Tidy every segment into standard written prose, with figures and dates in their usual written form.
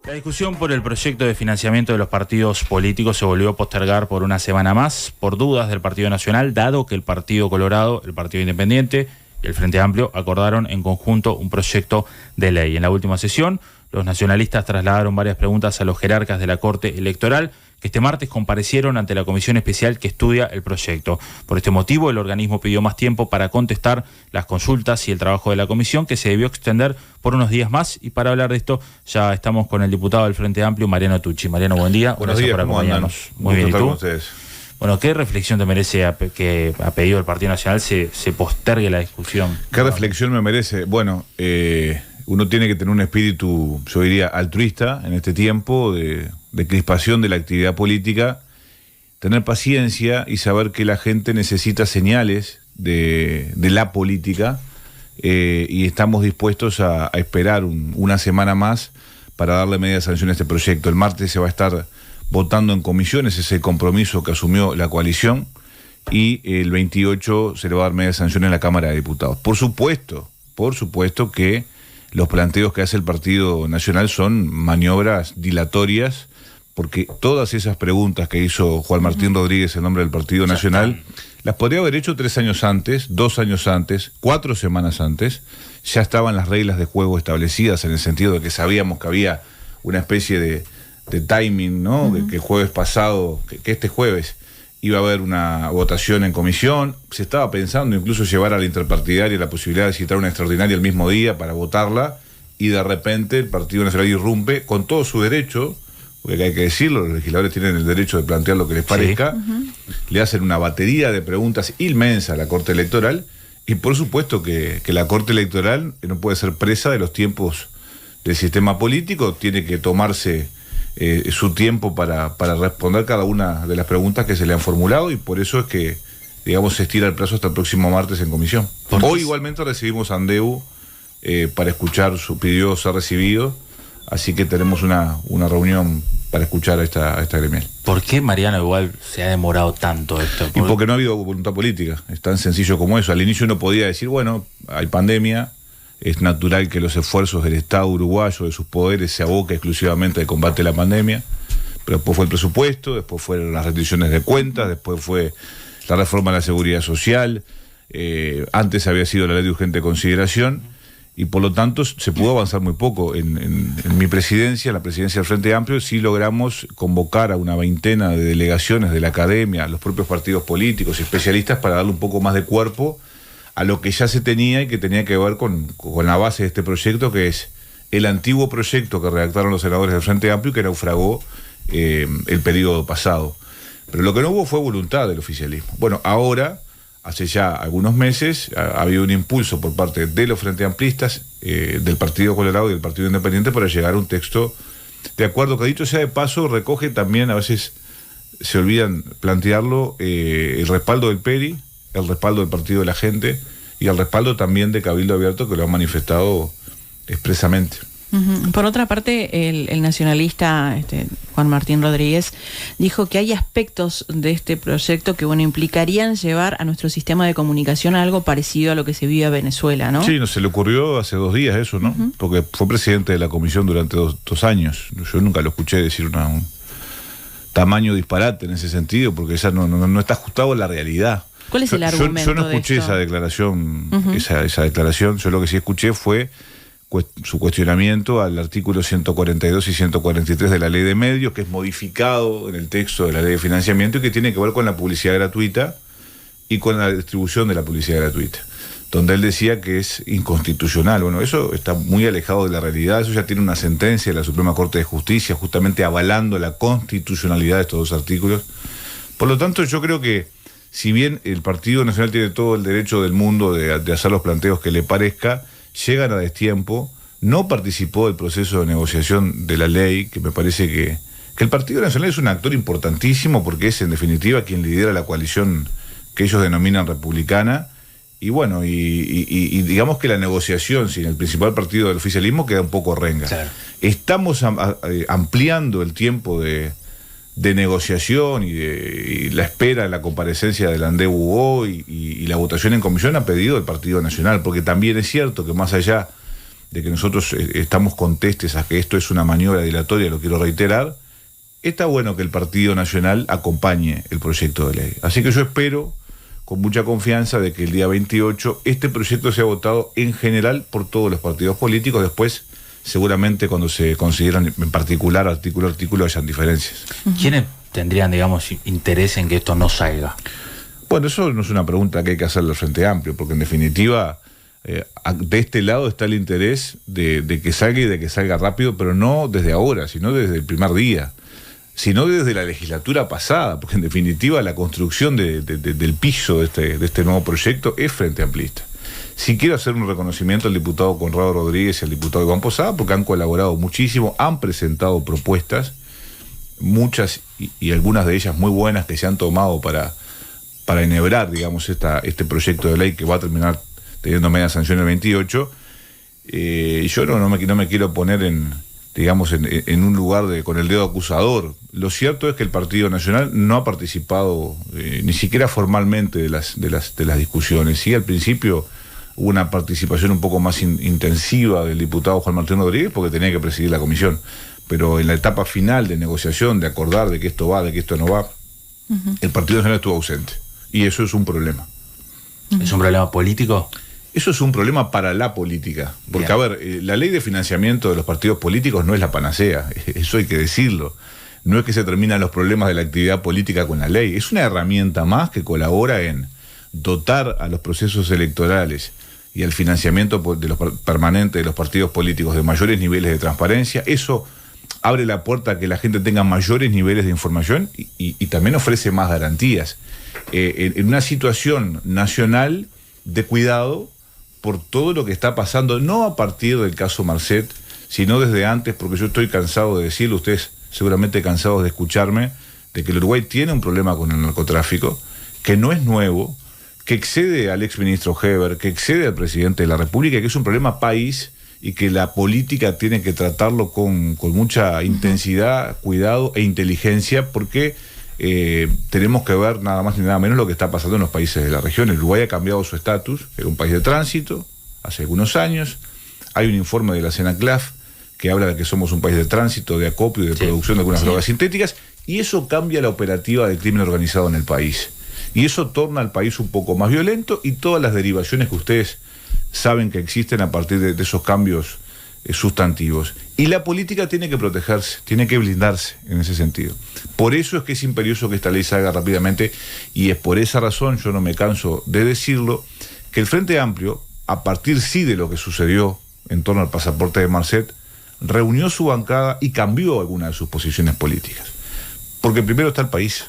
La discusión por el proyecto de financiamiento de los partidos políticos se volvió a postergar por una semana más por dudas del Partido Nacional, dado que el Partido Colorado, el Partido Independiente y el Frente Amplio acordaron en conjunto un proyecto de ley. En la última sesión, los nacionalistas trasladaron varias preguntas a los jerarcas de la Corte Electoral, que este martes comparecieron ante la comisión especial que estudia el proyecto. Por este motivo, el organismo pidió más tiempo para contestar las consultas y el trabajo de la comisión, que se debió extender por unos días más. Y para hablar de esto, ya estamos con el diputado del Frente Amplio, Mariano Tucci. Mariano, buen día. Buenos días, por acompañarnos. Muy bien, ¿y tú? Bueno, ¿qué reflexión te merece que ha pedido el Partido Nacional se postergue la discusión? ¿Qué reflexión me merece? Bueno, uno tiene que tener un espíritu, yo diría, altruista en este tiempo de crispación de la actividad política, tener paciencia y saber que la gente necesita señales de la política, y estamos dispuestos a esperar una semana más para darle media sanción a este proyecto. El martes se va a estar votando en comisiones, ese es el compromiso que asumió la coalición, y el 28 se le va a dar media sanción en la Cámara de Diputados. Por supuesto que los planteos que hace el Partido Nacional son maniobras dilatorias, porque todas esas preguntas que hizo Juan Martín Rodríguez en nombre del Partido Nacional, las podría haber hecho 3 años antes, 2 años antes, 4 semanas antes. Ya estaban las reglas de juego establecidas, en el sentido de que sabíamos que había una especie de timing, ¿no? Que el jueves pasado, que este jueves iba a haber una votación en comisión. Se estaba pensando incluso llevar a la interpartidaria la posibilidad de citar una extraordinaria el mismo día para votarla, y de repente el Partido Nacional irrumpe con todo su derecho, porque hay que decirlo, los legisladores tienen el derecho de plantear lo que les parezca. Le hacen una batería de preguntas inmensa a la Corte Electoral, y por supuesto que la Corte Electoral no puede ser presa de los tiempos del sistema político, tiene que tomarse su tiempo para responder cada una de las preguntas que se le han formulado, y por eso es que, digamos, se estira el plazo hasta el próximo martes en comisión. Hoy igualmente recibimos a Andeu para escuchar su pedido, se ha recibido, así que tenemos una reunión para escuchar a esta gremial. ¿Por qué, Mariano, igual se ha demorado tanto esto? Y porque no ha habido voluntad política, es tan sencillo como eso. Al inicio uno podía decir, bueno, hay pandemia, es natural que los esfuerzos del Estado uruguayo, de sus poderes, se aboque exclusivamente al combate a la pandemia, pero después fue el presupuesto, después fueron las restricciones de cuentas, después fue la reforma de la seguridad social, antes había sido la ley de urgente consideración, y por lo tanto se pudo avanzar muy poco. En mi presidencia, en la presidencia del Frente Amplio, sí logramos convocar a una veintena de delegaciones de la academia, los propios partidos políticos y especialistas, para darle un poco más de cuerpo a lo que ya se tenía y que tenía que ver con la base de este proyecto, que es el antiguo proyecto que redactaron los senadores del Frente Amplio, que naufragó el periodo pasado. Pero lo que no hubo fue voluntad del oficialismo. Bueno, ahora, hace ya algunos meses, ha habido un impulso por parte de los Frente Amplistas, del Partido Colorado y del Partido Independiente, para llegar a un texto de acuerdo, que, dicho sea de paso, recoge también, a veces se olvidan plantearlo, el respaldo del PERI, el respaldo del Partido de la Gente y el respaldo también de Cabildo Abierto, que lo han manifestado expresamente. Por otra parte, el nacionalista Juan Martín Rodríguez dijo que hay aspectos de este proyecto que implicarían llevar a nuestro sistema de comunicación a algo parecido a lo que se vive en Venezuela, ¿no? Sí, se le ocurrió hace 2 días eso, ¿no? Porque fue presidente de la comisión durante dos años. Yo nunca lo escuché decir un tamaño disparate en ese sentido, porque esa no está ajustado a la realidad. ¿Cuál es el argumento? Yo no escuché esa declaración, esa declaración. Yo lo que sí escuché fue su cuestionamiento al artículo 142 y 143 de la Ley de Medios, que es modificado en el texto de la Ley de Financiamiento y que tiene que ver con la publicidad gratuita y con la distribución de la publicidad gratuita, donde él decía que es inconstitucional. Bueno, eso está muy alejado de la realidad. Eso ya tiene una sentencia de la Suprema Corte de Justicia justamente avalando la constitucionalidad de estos 2 artículos. Por lo tanto, yo creo que, si bien el Partido Nacional tiene todo el derecho del mundo de hacer los planteos que le parezca, llegan a destiempo, no participó del proceso de negociación de la ley, que me parece que el Partido Nacional es un actor importantísimo, porque es en definitiva quien lidera la coalición que ellos denominan republicana, y bueno, y digamos que la negociación sin el principal partido del oficialismo queda un poco renga. Claro. Estamos ampliando el tiempo de negociación y la espera de la comparecencia del Andeu hoy y la votación en comisión a pedido del Partido Nacional, porque también es cierto que, más allá de que nosotros estamos contestes a que esto es una maniobra dilatoria, lo quiero reiterar, está bueno que el Partido Nacional acompañe el proyecto de ley. Así que yo espero, con mucha confianza, de que el día 28 este proyecto sea votado en general por todos los partidos políticos. Después, seguramente, cuando se consideran en particular artículo a artículo, hayan diferencias. ¿Quiénes tendrían, digamos, interés en que esto no salga? Bueno, eso no es una pregunta que hay que hacerle al Frente Amplio, porque en definitiva, de este lado está el interés de que salga y de que salga rápido, pero no desde ahora, sino desde el primer día, sino desde la legislatura pasada, porque en definitiva la construcción del piso de este nuevo proyecto es Frente Amplista. Sí quiero hacer un reconocimiento al diputado Conrado Rodríguez y al diputado Iván Posada, porque han colaborado muchísimo, han presentado propuestas, muchas y algunas de ellas muy buenas, que se han tomado para enhebrar, digamos, este proyecto de ley que va a terminar teniendo media sanción el 28. Yo no me quiero poner en un lugar con el dedo acusador. Lo cierto es que el Partido Nacional no ha participado ni siquiera formalmente de las discusiones. Sí, al principio hubo una participación un poco más intensiva del diputado Juan Martín Rodríguez, porque tenía que presidir la comisión, pero en la etapa final de negociación, de acordar de que esto va, de que esto no va, el Partido Nacional estuvo ausente, y eso es un problema. ¿Es un problema político? Eso es un problema para la política, porque a ver, la ley de financiamiento de los partidos políticos no es la panacea, eso hay que decirlo. No es que se terminan los problemas de la actividad política con la ley, es una herramienta más que colabora en dotar a los procesos electorales y al financiamiento permanente de los partidos políticos de mayores niveles de transparencia. Eso abre la puerta a que la gente tenga mayores niveles de información y también ofrece más garantías. En una situación nacional de cuidado por todo lo que está pasando, no a partir del caso Marcet, sino desde antes, porque yo estoy cansado de decirlo, ustedes seguramente cansados de escucharme, de que el Uruguay tiene un problema con el narcotráfico, que no es nuevo, que excede al exministro Heber, que excede al presidente de la República, que es un problema país y que la política tiene que tratarlo con mucha intensidad, cuidado e inteligencia, porque tenemos que ver nada más ni nada menos lo que está pasando en los países de la región. El Uruguay ha cambiado su estatus, era un país de tránsito hace algunos años. Hay un informe de la CENACLAF que habla de que somos un país de tránsito, de acopio y de producción de algunas drogas sintéticas, y eso cambia la operativa del crimen organizado en el país. Y eso torna al país un poco más violento, y todas las derivaciones que ustedes saben que existen a partir de esos cambios sustantivos. Y la política tiene que protegerse, tiene que blindarse en ese sentido. Por eso es que es imperioso que esta ley salga rápidamente, y es por esa razón, yo no me canso de decirlo, que el Frente Amplio, a partir sí de lo que sucedió en torno al pasaporte de Marcet, reunió su bancada y cambió algunas de sus posiciones políticas. Porque primero está el país.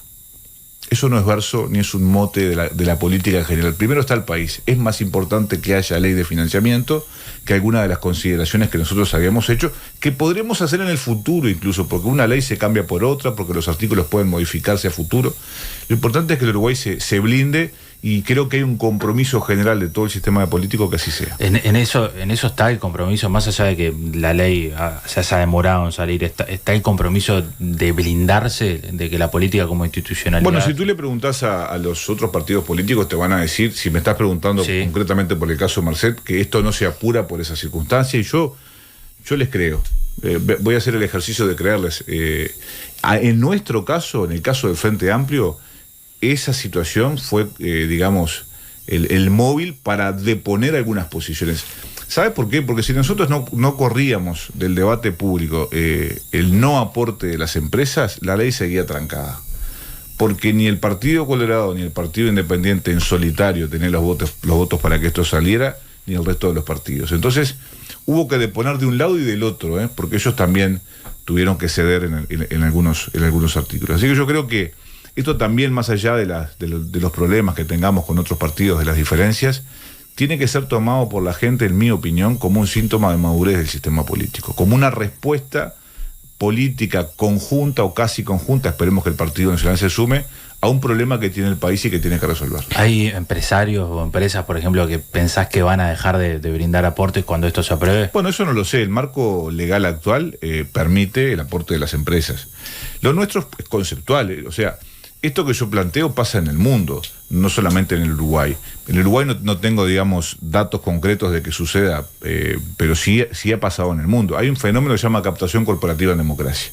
Eso no es verso ni es un mote de la política en general. Primero está el país. Es más importante que haya ley de financiamiento que alguna de las consideraciones que nosotros habíamos hecho, que podremos hacer en el futuro incluso, porque una ley se cambia por otra, porque los artículos pueden modificarse a futuro. Lo importante es que el Uruguay se blinde, y creo que hay un compromiso general de todo el sistema político que así sea. En eso está el compromiso, más allá de que la ley se haya demorado en salir, está el compromiso de blindarse, de que la política como institucionalidad... Bueno, si tú le preguntás a los otros partidos políticos, te van a decir, si me estás preguntando concretamente por el caso Marcet, que esto no se apura por esa circunstancia, y yo les creo. Voy a hacer el ejercicio de creerles. En nuestro caso, en el caso del Frente Amplio, esa situación fue, digamos, el móvil para deponer algunas posiciones. ¿Sabe por qué? Porque si nosotros no corríamos del debate público el no aporte de las empresas, la ley seguía trancada. Porque ni el Partido Colorado ni el Partido Independiente en solitario tenían los votos para que esto saliera, ni el resto de los partidos. Entonces hubo que deponer de un lado y del otro, porque ellos también tuvieron que ceder en algunos artículos. Así que yo creo que esto también, más allá de los problemas que tengamos con otros partidos, de las diferencias, tiene que ser tomado por la gente, en mi opinión, como un síntoma de madurez del sistema político, como una respuesta política conjunta o casi conjunta, esperemos que el Partido Nacional se sume, a un problema que tiene el país y que tiene que resolver. ¿Hay empresarios o empresas, por ejemplo, que pensás que van a dejar de brindar aportes cuando esto se apruebe? Bueno, eso no lo sé. El marco legal actual permite el aporte de las empresas. Lo nuestro es conceptual, o sea, Esto que yo planteo pasa en el mundo, no solamente en el Uruguay. En el Uruguay no tengo, digamos, datos concretos de que suceda, pero sí ha pasado en el mundo. Hay un fenómeno que se llama captación corporativa en democracia,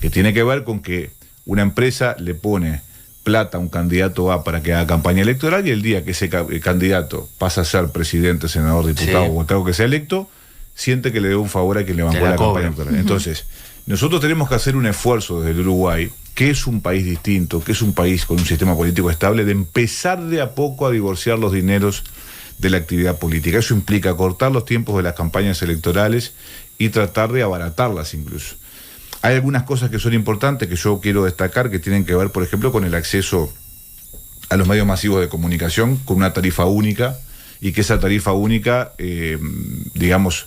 que tiene que ver con que una empresa le pone plata a un candidato A para que haga campaña electoral, y el día que ese candidato pasa a ser presidente, senador, diputado o el cargo que sea electo, siente que le debe un favor a quien le bancó la campaña electoral. Entonces, nosotros tenemos que hacer un esfuerzo desde el Uruguay, que es un país distinto, que es un país con un sistema político estable, de empezar de a poco a divorciar los dineros de la actividad política. Eso implica cortar los tiempos de las campañas electorales y tratar de abaratarlas incluso. Hay algunas cosas que son importantes que yo quiero destacar, que tienen que ver, por ejemplo, con el acceso a los medios masivos de comunicación con una tarifa única, y que esa tarifa única, digamos,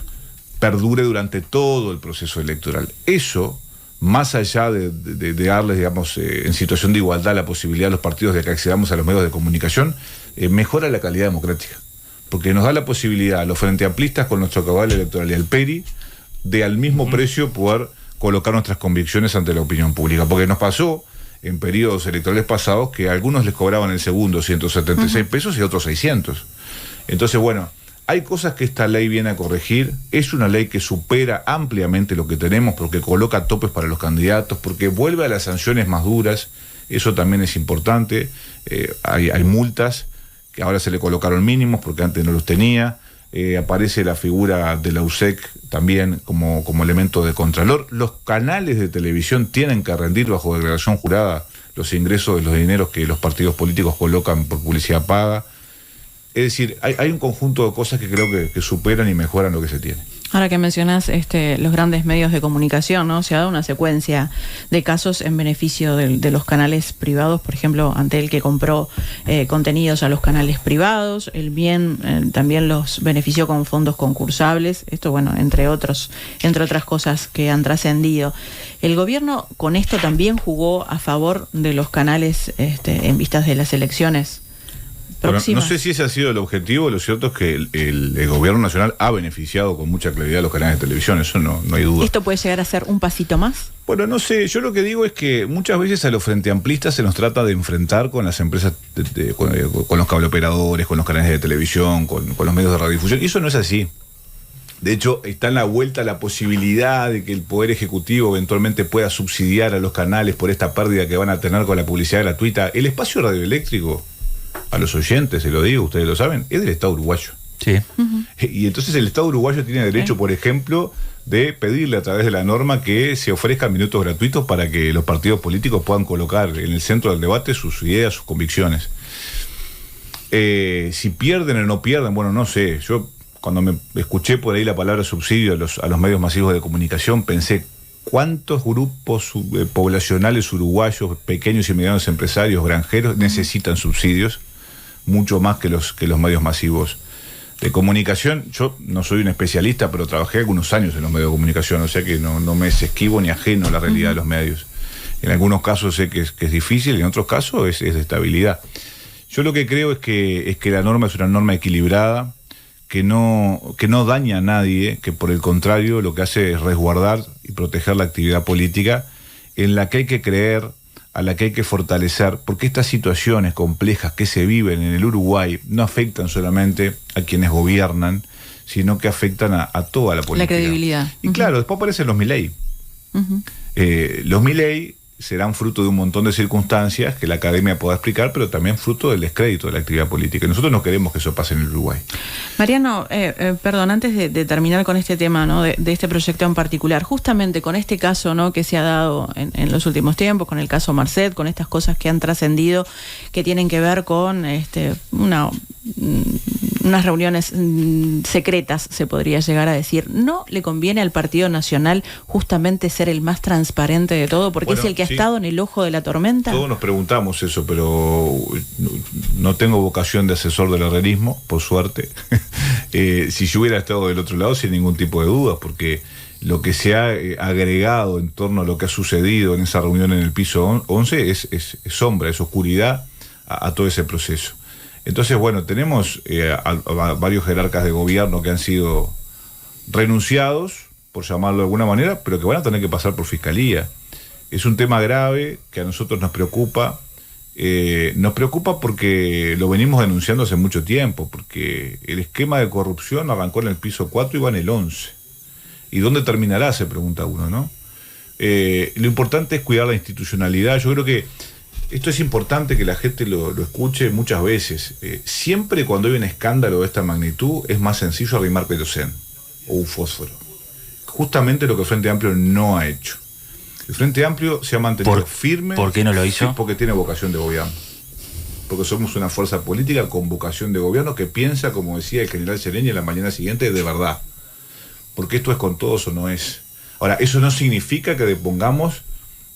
perdure durante todo el proceso electoral. Eso, más allá de darles, digamos, en situación de igualdad la posibilidad a los partidos de que accedamos a los medios de comunicación, mejora la calidad democrática, porque nos da la posibilidad a los frente amplistas con nuestro caudal electoral y al PERI de al mismo precio poder colocar nuestras convicciones ante la opinión pública, porque nos pasó en periodos electorales pasados que a algunos les cobraban el segundo 176 pesos y a otros 600. Entonces, bueno, hay cosas que esta ley viene a corregir. Es una ley que supera ampliamente lo que tenemos, porque coloca topes para los candidatos, porque vuelve a las sanciones más duras. Eso también es importante. Hay multas que ahora se le colocaron mínimos porque antes no los tenía. Aparece la figura de la USEC también como elemento de contralor. Los canales de televisión tienen que rendir bajo declaración jurada los ingresos de los dineros que los partidos políticos colocan por publicidad paga. Es decir, hay un conjunto de cosas que creo que superan y mejoran lo que se tiene. Ahora que mencionas los grandes medios de comunicación, ¿no? Se ha dado una secuencia de casos en beneficio de los canales privados, por ejemplo, Antel, que compró contenidos a los canales privados, el Bien también los benefició con fondos concursables, esto, bueno, entre otras cosas que han trascendido. El gobierno con esto también jugó a favor de los canales en vistas de las elecciones. Bueno, no sé si ese ha sido el objetivo. Lo cierto es que el gobierno nacional ha beneficiado con mucha claridad a los canales de televisión, eso no hay duda. ¿Esto puede llegar a ser un pasito más? Bueno, no sé, yo lo que digo es que muchas veces a los frente amplistas se nos trata de enfrentar con las empresas, con los cableoperadores, con los canales de televisión, con los medios de radiodifusión, y eso no es así. De hecho, está en la vuelta la posibilidad de que el Poder Ejecutivo eventualmente pueda subsidiar a los canales por esta pérdida que van a tener con la publicidad gratuita. El espacio radioeléctrico, a los oyentes se lo digo, ustedes lo saben, es del Estado uruguayo. Sí. Y entonces el Estado uruguayo tiene derecho, por ejemplo, de pedirle a través de la norma que se ofrezcan minutos gratuitos para que los partidos políticos puedan colocar en el centro del debate sus ideas, sus convicciones. Si pierden o no pierden, bueno, no sé. Yo cuando me escuché por ahí la palabra subsidio a los medios masivos de comunicación, pensé cuántos grupos poblacionales uruguayos, pequeños y medianos empresarios, granjeros, necesitan subsidios, mucho más que los medios masivos de comunicación. Yo no soy un especialista, pero trabajé algunos años en los medios de comunicación, o sea que no me es esquivo ni ajeno a la realidad de los medios. En algunos casos sé que es difícil, en otros casos es de estabilidad. Yo lo que creo es que la norma es una norma equilibrada, que no daña a nadie, que por el contrario lo que hace es resguardar y proteger la actividad política, en la que hay que creer, a la que hay que fortalecer, porque estas situaciones complejas que se viven en el Uruguay no afectan solamente a quienes gobiernan, sino que afectan a toda la política. La credibilidad. Y claro, después aparecen los Milei. Los Milei serán fruto de un montón de circunstancias que la academia pueda explicar, pero también fruto del descrédito de la actividad política. Y nosotros no queremos que eso pase en el Uruguay. Mariano, perdón, antes de terminar con este tema, ¿no? de este proyecto en particular, justamente con este caso, ¿no? que se ha dado en los últimos tiempos, con el caso Marcet, con estas cosas que han trascendido, que tienen que ver con unas reuniones secretas, se podría llegar a decir. ¿No le conviene al Partido Nacional justamente ser el más transparente de todo? Porque es el que ha estado en el ojo de la tormenta. Todos nos preguntamos eso, pero no tengo vocación de asesor del herrerismo, por suerte. Si yo hubiera estado del otro lado, sin ningún tipo de duda, porque lo que se ha agregado en torno a lo que ha sucedido en esa reunión en el piso 11 es sombra, es oscuridad a todo ese proceso. Entonces, bueno, tenemos a varios jerarcas de gobierno que han sido renunciados, por llamarlo de alguna manera, pero que van a tener que pasar por fiscalía. Es un tema grave que a nosotros nos preocupa. Nos preocupa porque lo venimos denunciando hace mucho tiempo, porque el esquema de corrupción arrancó en el piso 4 y va en el 11. ¿Y dónde terminará? Se pregunta uno, ¿no? Lo importante es cuidar la institucionalidad. Yo creo que esto es importante que la gente lo escuche muchas veces. Siempre cuando hay un escándalo de esta magnitud es más sencillo arrimar querosén o un fósforo. Justamente lo que el Frente Amplio no ha hecho. El Frente Amplio se ha mantenido firme. ¿Por qué no lo hizo? Sí, porque tiene vocación de gobierno. Porque somos una fuerza política con vocación de gobierno que piensa, como decía el general Sereni en la mañana siguiente, de verdad. Porque esto es con todos o no es. Ahora, eso no significa que depongamos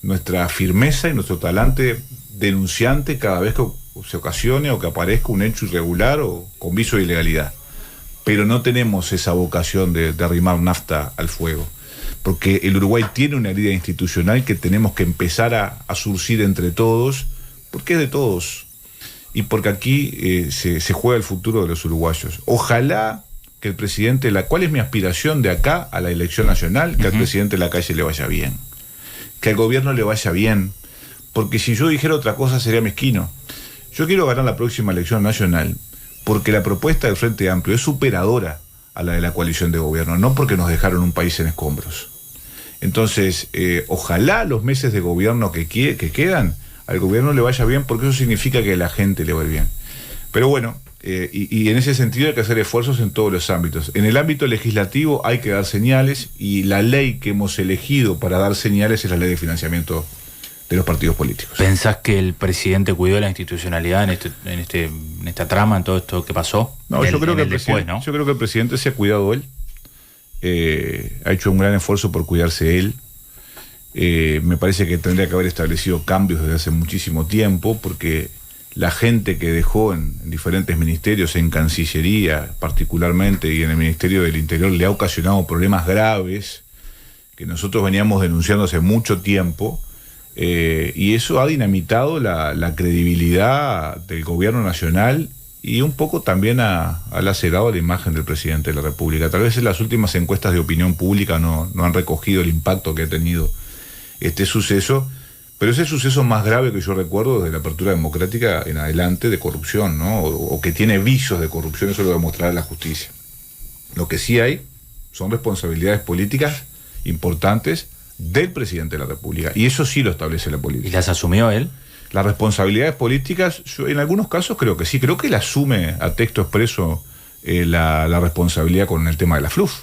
nuestra firmeza y nuestro talante denunciante cada vez que se ocasione o que aparezca un hecho irregular o con viso de ilegalidad. Pero no tenemos esa vocación de arrimar nafta al fuego. Porque el Uruguay tiene una herida institucional que tenemos que empezar a surcir entre todos, porque es de todos. Y porque aquí se juega el futuro de los uruguayos. Ojalá que el presidente, ¿cuál es mi aspiración de acá a la elección nacional? Que al presidente de la calle le vaya bien. Que al gobierno le vaya bien. Porque si yo dijera otra cosa sería mezquino. Yo quiero ganar la próxima elección nacional porque la propuesta del Frente Amplio es superadora a la de la coalición de gobierno, no porque nos dejaron un país en escombros. Entonces, ojalá los meses de gobierno que quedan, al gobierno le vaya bien, porque eso significa que a la gente le va bien. Pero bueno, y en ese sentido hay que hacer esfuerzos en todos los ámbitos. En el ámbito legislativo hay que dar señales, y la ley que hemos elegido para dar señales es la ley de financiamiento de los partidos políticos. ¿Pensás que el presidente cuidó la institucionalidad en esta trama, en todo esto que pasó? No, yo creo que el presidente se ha cuidado él. Ha hecho un gran esfuerzo por cuidarse él. Me parece que tendría que haber establecido cambios desde hace muchísimo tiempo, porque la gente que dejó en diferentes ministerios, en Cancillería particularmente y en el Ministerio del Interior, le ha ocasionado problemas graves que nosotros veníamos denunciando hace mucho tiempo, y eso ha dinamitado la credibilidad del gobierno nacional. Y un poco también ha lacerado la imagen del presidente de la República. Tal vez en las últimas encuestas de opinión pública no han recogido el impacto que ha tenido este suceso, pero es el suceso más grave que yo recuerdo desde la apertura democrática en adelante de corrupción, ¿no? O que tiene vicios de corrupción, eso lo demostrará la justicia. Lo que sí hay son responsabilidades políticas importantes del presidente de la República, y eso sí lo establece la política. ¿Y las asumió él? Las responsabilidades políticas, yo en algunos casos creo que sí, creo que él asume a texto expreso la responsabilidad con el tema de la FLUF.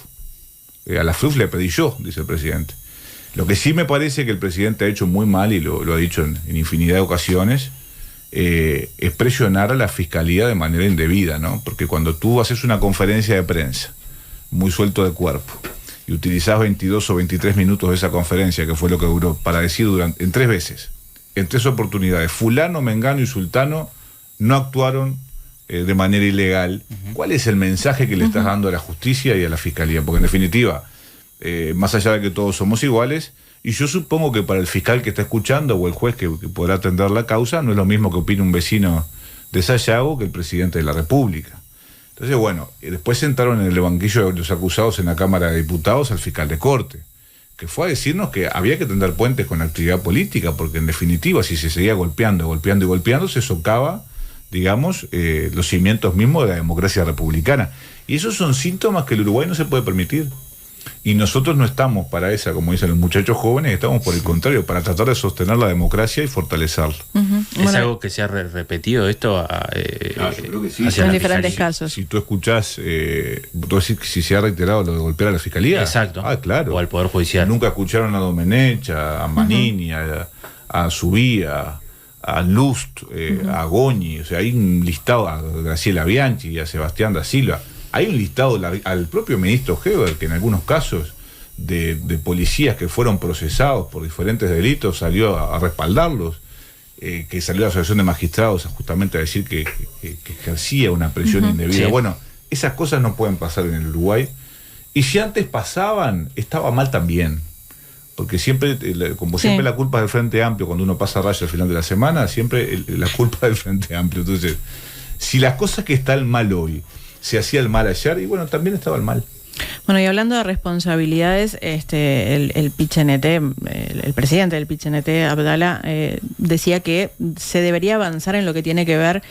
A la FLUF le pedí yo, dice el presidente. Lo que sí me parece que el presidente ha hecho muy mal, y lo ha dicho en infinidad de ocasiones, es presionar a la fiscalía de manera indebida, ¿no? Porque cuando tú haces una conferencia de prensa muy suelto de cuerpo y utilizás 22 o 23 minutos de esa conferencia, que fue lo que duró, para decir en 3 veces, en 3 oportunidades, fulano, mengano y sultano no actuaron de manera ilegal. ¿Cuál es el mensaje que le estás dando a la justicia y a la fiscalía? Porque en definitiva, más allá de que todos somos iguales, y yo supongo que para el fiscal que está escuchando o el juez que podrá atender la causa, no es lo mismo que opine un vecino de Sayago que el presidente de la República. Entonces, bueno, después sentaron en el banquillo de los acusados en la Cámara de Diputados al fiscal de Corte, que fue a decirnos que había que tender puentes con la actividad política, porque en definitiva, si se seguía golpeando, se socava, digamos, los cimientos mismos de la democracia republicana. Y esos son síntomas que el Uruguay no se puede permitir. Y nosotros no estamos para esa, como dicen los muchachos jóvenes, estamos por el contrario, para tratar de sostener la democracia y fortalecerla. ¿Es algo que se ha repetido esto? Yo creo que sí. En diferentes casos. Si tú escuchás, si se ha reiterado lo de golpear a la fiscalía. Exacto. Claro. O al Poder Judicial. Nunca escucharon a Domenech, a Manini, a Subía, a Lust, a Goñi. O sea, hay un listado, a Graciela Bianchi y a Sebastián da Silva. Hay un listado al propio ministro Heber, que en algunos casos de policías que fueron procesados por diferentes delitos salió a respaldarlos, que salió la Asociación de Magistrados justamente a decir que ejercía una presión indebida. Sí. Bueno, esas cosas no pueden pasar en el Uruguay, y si antes pasaban, estaba mal también, porque siempre, siempre la culpa es del Frente Amplio. Cuando uno pasa raya al final de la semana, siempre la culpa del Frente Amplio. Entonces, si las cosas que están mal hoy se hacía el mal ayer, y bueno, también estaba el mal. Bueno, y hablando de responsabilidades, el PIT-CNT, el presidente del PIT-CNT, Abdala, decía que se debería avanzar en lo que tiene que ver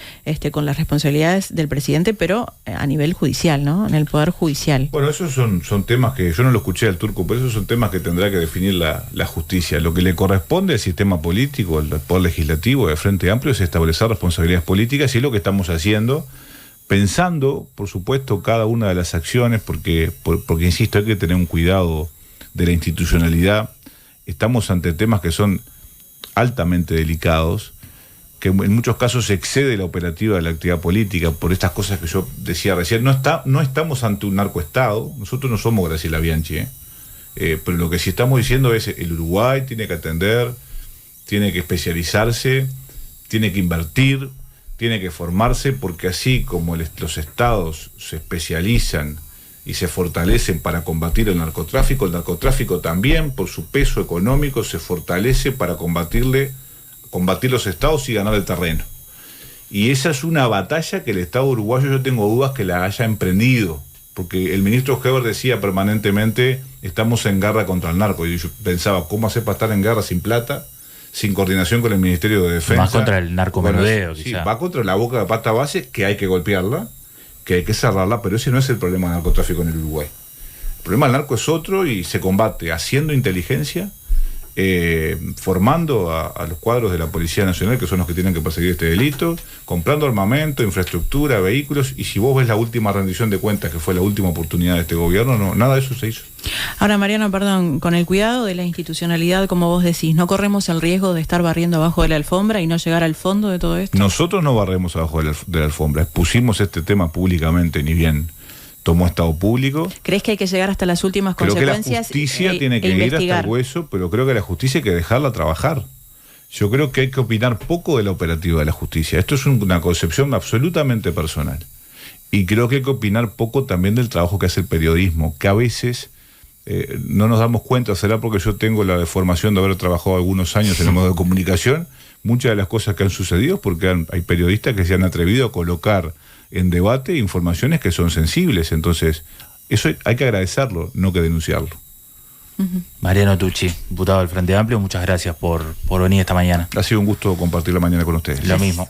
con las responsabilidades del presidente, pero a nivel judicial, ¿no? En el Poder Judicial. Bueno, esos son temas que yo no lo escuché al Turco, pero esos son temas que tendrá que definir la justicia. Lo que le corresponde al sistema político, al Poder Legislativo del Frente Amplio, es establecer responsabilidades políticas, y es lo que estamos haciendo, pensando, por supuesto, cada una de las acciones, porque insisto, hay que tener un cuidado de la institucionalidad. Estamos ante temas que son altamente delicados, que en muchos casos excede la operativa de la actividad política por estas cosas que yo decía recién. No estamos ante un narcoestado, nosotros no somos Graciela Bianchi, pero lo que sí estamos diciendo es el Uruguay tiene que atender, tiene que especializarse, tiene que invertir, tiene que formarse, porque así como los estados se especializan y se fortalecen para combatir el narcotráfico también, por su peso económico, se fortalece para combatir los estados y ganar el terreno. Y esa es una batalla que el Estado uruguayo, yo tengo dudas que la haya emprendido, porque el ministro Heber decía permanentemente, estamos en guerra contra el narco, y yo pensaba, ¿cómo hacer para estar en guerra sin plata? Sin coordinación con el Ministerio de Defensa. Más contra el narcomenudeo, sí, quizá. Va contra la boca de pata base, que hay que golpearla, que hay que cerrarla, pero ese no es el problema del narcotráfico en el Uruguay. El problema del narco es otro, y se combate haciendo inteligencia, formando a los cuadros de la Policía Nacional, que son los que tienen que perseguir este delito, comprando armamento, infraestructura, vehículos, y si vos ves la última rendición de cuentas, que fue la última oportunidad de este gobierno, no, nada de eso se hizo. Ahora, Mariano, perdón, con el cuidado de la institucionalidad, como vos decís, ¿no corremos el riesgo de estar barriendo abajo de la alfombra y no llegar al fondo de todo esto? Nosotros no barremos abajo de la alfombra, expusimos este tema públicamente, ni bien tomó estado público. ¿Crees que hay que llegar hasta las últimas consecuencias? Creo que la justicia tiene que ir hasta el hueso, pero creo que la justicia hay que dejarla trabajar. Yo creo que hay que opinar poco de la operativa de la justicia. Esto es una concepción absolutamente personal. Y creo que hay que opinar poco también del trabajo que hace el periodismo, que a veces no nos damos cuenta, será porque yo tengo la deformación de haber trabajado algunos años en el modo de comunicación, muchas de las cosas que han sucedido porque hay periodistas que se han atrevido a colocar en debate informaciones que son sensibles. Entonces, eso hay que agradecerlo, no que denunciarlo. Mariano Tucci, diputado del Frente Amplio, muchas gracias por venir esta mañana. Ha sido un gusto compartir la mañana con ustedes. Lo mismo.